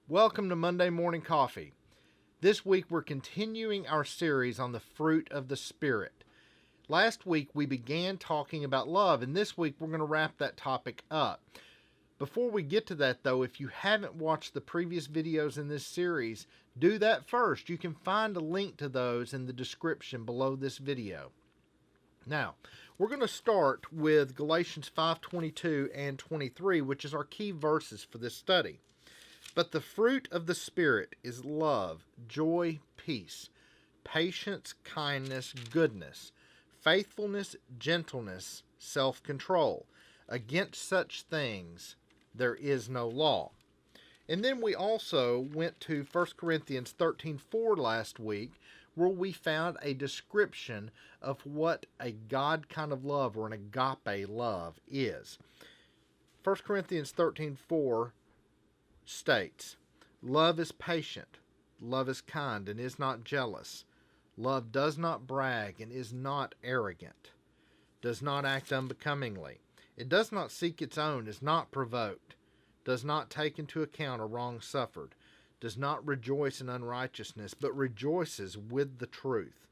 Welcome to Monday Morning Coffee. This week we're continuing our series on the fruit of the Spirit. Last week we began talking about love, and this week we're going to wrap that topic up. Before we get to that though, if you haven't watched the previous videos in this series, do that first. You can find a link to those in the description below this video. Now, we're going to start with Galatians 5:22 and 23, which is our key verses for this study. But the fruit of the Spirit is love, joy, peace, patience, kindness, goodness, faithfulness, gentleness, self-control. Against such things there is no law. And then we also went to 1 Corinthians 13:4 last week, where we found a description of what a God kind of love or an agape love is. 1 Corinthians 13:4 states, love is patient, love is kind and is not jealous. Love does not brag and is not arrogant, does not act unbecomingly. It does not seek its own, is not provoked, does not take into account a wrong suffered, does not rejoice in unrighteousness, but rejoices with the truth,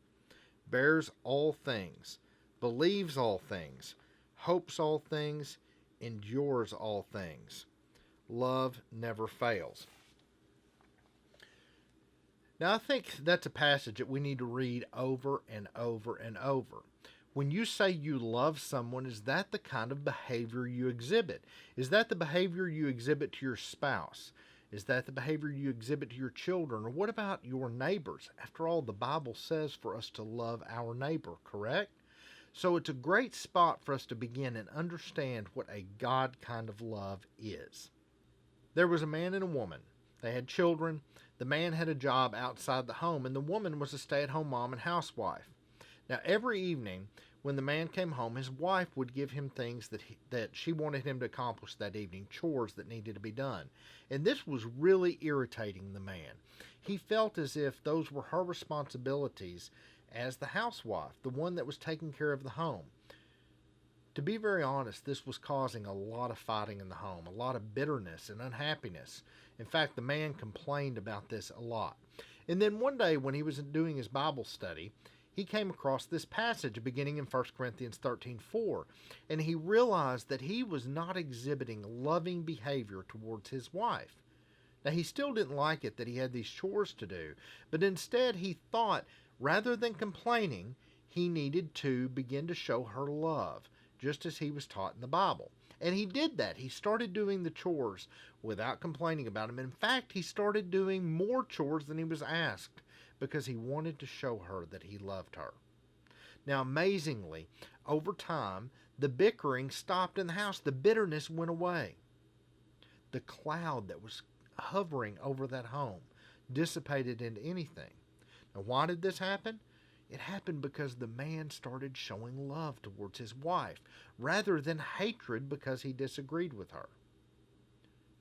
bears all things, believes all things, hopes all things, endures all things. Love never fails. Now, I think that's a passage that we need to read over and over and over. When you say you love someone, is that the kind of behavior you exhibit? Is that the behavior you exhibit to your spouse? Is that the behavior you exhibit to your children? Or what about your neighbors? After all, the Bible says for us to love our neighbor, correct? So it's a great spot for us to begin and understand what a God kind of love is. There was a man and a woman. They had children. The man had a job outside the home, and the woman was a stay-at-home mom and housewife. Now, every evening when the man came home, his wife would give him things that she wanted him to accomplish that evening, chores that needed to be done. And this was really irritating the man. He felt as if those were her responsibilities as the housewife, the one that was taking care of the home. To be very honest, this was causing a lot of fighting in the home, a lot of bitterness and unhappiness. In fact, the man complained about this a lot. And then one day when he was doing his Bible study, he came across this passage beginning in 1 Corinthians 13:4, and he realized that he was not exhibiting loving behavior towards his wife. Now, he still didn't like it that he had these chores to do, but instead he thought, rather than complaining, he needed to begin to show her love, just as he was taught in the Bible. And he did that. He started doing the chores without complaining about them. In fact, he started doing more chores than he was asked because he wanted to show her that he loved her. Now, amazingly, over time, the bickering stopped in the house. The bitterness went away. The cloud that was hovering over that home dissipated into anything. Now, why did this happen? It happened because the man started showing love towards his wife rather than hatred because he disagreed with her.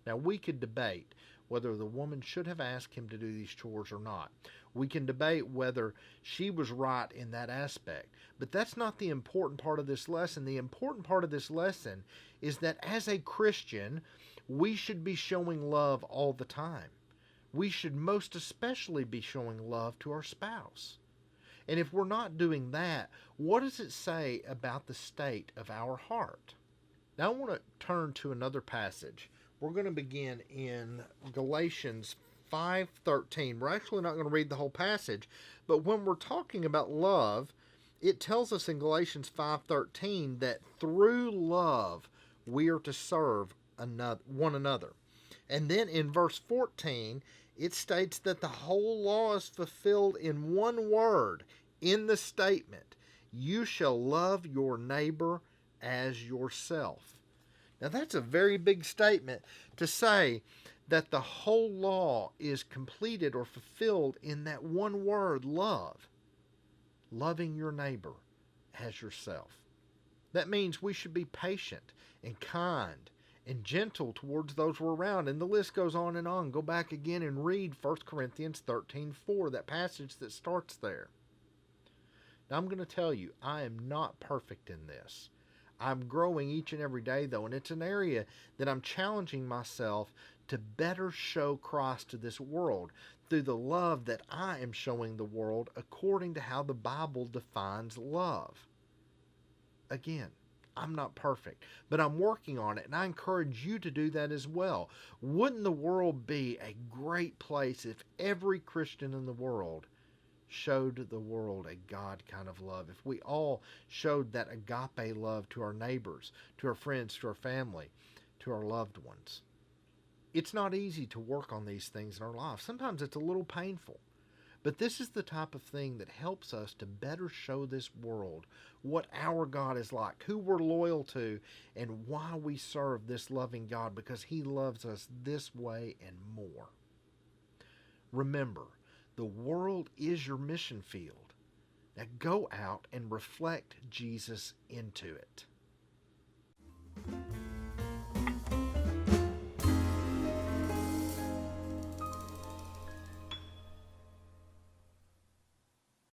Now, we could debate whether the woman should have asked him to do these chores or not. We can debate whether she was right in that aspect. But that's not the important part of this lesson. The important part of this lesson is that as a Christian, we should be showing love all the time. We should most especially be showing love to our spouse. And if we're not doing that, what does it say about the state of our heart? Now I want to turn to another passage. We're going to begin in Galatians 5:13. We're actually not going to read the whole passage, but when we're talking about love, it tells us in Galatians 5:13 that through love we are to serve one another. And then in verse 14, it states that the whole law is fulfilled in one word, in the statement, you shall love your neighbor as yourself. Now that's a very big statement to say that the whole law is completed or fulfilled in that one word, love. Loving your neighbor as yourself. That means we should be patient and kind and gentle towards those we're around. And the list goes on and on. Go back again and read 1 Corinthians 13:4, that passage that starts there. Now I'm going to tell you, I am not perfect in this. I'm growing each and every day though, and it's an area that I'm challenging myself to better show Christ to this world through the love that I am showing the world according to how the Bible defines love. Again, I'm not perfect, but I'm working on it, and I encourage you to do that as well. Wouldn't the world be a great place if every Christian in the world showed the world a God kind of love? If we all showed that agape love to our neighbors, to our friends, to our family, to our loved ones. It's not easy to work on these things in our life. Sometimes it's a little painful. But this is the type of thing that helps us to better show this world what our God is like, who we're loyal to, and why we serve this loving God, because He loves us this way and more. Remember, the world is your mission field. Now go out and reflect Jesus into it.